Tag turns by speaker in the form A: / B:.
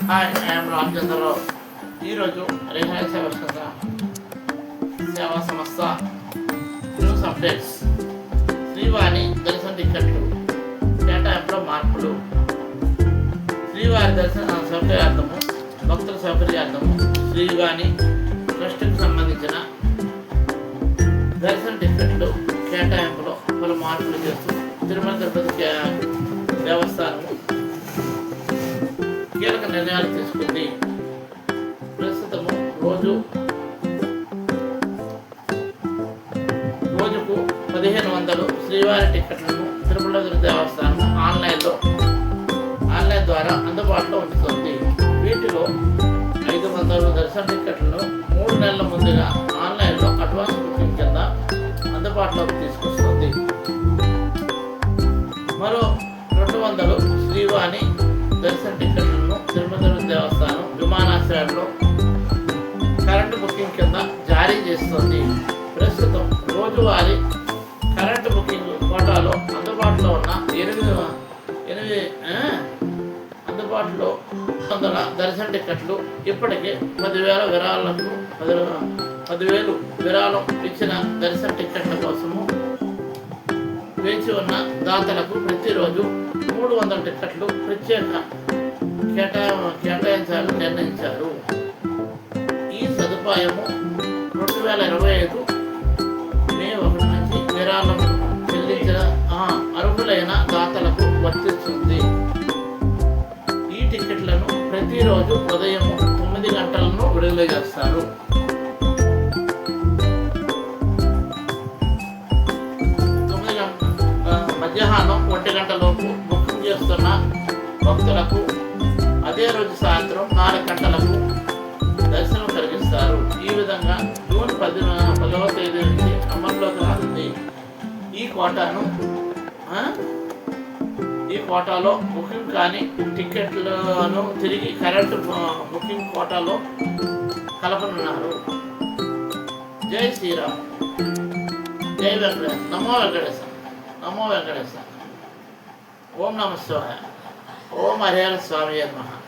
A: Hi, I'm Ramachandra Rao. ఈరోజు రిహాయ సేవా సంస్థ న్యూస్ అప్డేట్స్. శ్రీవాణి దర్శన టికెట్లు కేటాయింపులో మార్పులు. శ్రీవారి దర్శన సౌకర్యార్థము, భక్తుల సౌకర్యార్థము శ్రీవాణి ట్రస్ట్కి సంబంధించిన దర్శన టికెట్లు కేటాయింపులో పలు మార్పులు చేస్తూ తిరుమల తిరుపతి దేవస్థానము కీలక నిర్ణయాలు తీసుకుంది. ప్రస్తుతము రోజుకు 1500 శ్రీవారి టికెట్లను తిరుమల దేవస్థానం ఆన్లైన్ ద్వారా అందుబాటులో ఉంచుతుంది. వీటిలో 500 దర్శన టికెట్లను 3 నెలల ముందుగా ఆన్లైన్లో అడ్వాన్స్ బుకింగ్ కింద అందుబాటులోకి తీసుకొస్తుంది. మరో 200 శ్రీవాణి దర్శన టికెట్లను తిరుమల దేవస్థానం విమానాశ్రయంలో కరెంటు బుకింగ్ కింద జారీ చేస్తుంది. ప్రస్తుతం రోజువారీ కరెంటు బుకింగ్ కోటాలో అందుబాటులో ఉన్న 800 దర్శన టికెట్లు ఇప్పటికే 10,000 విరాళం ఇచ్చిన దర్శన టికెట్ల కోసము వేచి ఉన్న దాతలకు ప్రతిరోజు 300 టికెట్లు ప్రత్యేక కేటాయించాలని నిర్ణయించారు. ఈ సదుపాయము 2025 మే 1 నుంచి విరాళం చెల్లించిన అర్హులైన దాతలకు వర్తిస్తుంది. ఈ టికెట్లను ప్రతిరోజు ఉదయం 9 గంటలను విడుదల చేస్తారు. మధ్యాహ్నం 1 గంటలోపు బుకింగ్ చేస్తున్న భక్తులకు అదే రోజు సాయంత్రం 4 గంటలకు దర్శనం కలిగిస్తారు. ఈ విధంగా జూన్ 10వ తేదీ నుంచి అమల్లోకి రానుంది. ఈ కోటాలో బుకింగ్ కాని టికెట్లను తిరిగి కరెంటు బుకింగ్ కోటాలో కలపనున్నారు. జై శ్రీరామ్, జై వెంకటేశ్వర, నమో వెంకటేశ్వర. ఓం నమ శివాయ. ఓం హరిహర స్వామి నమః.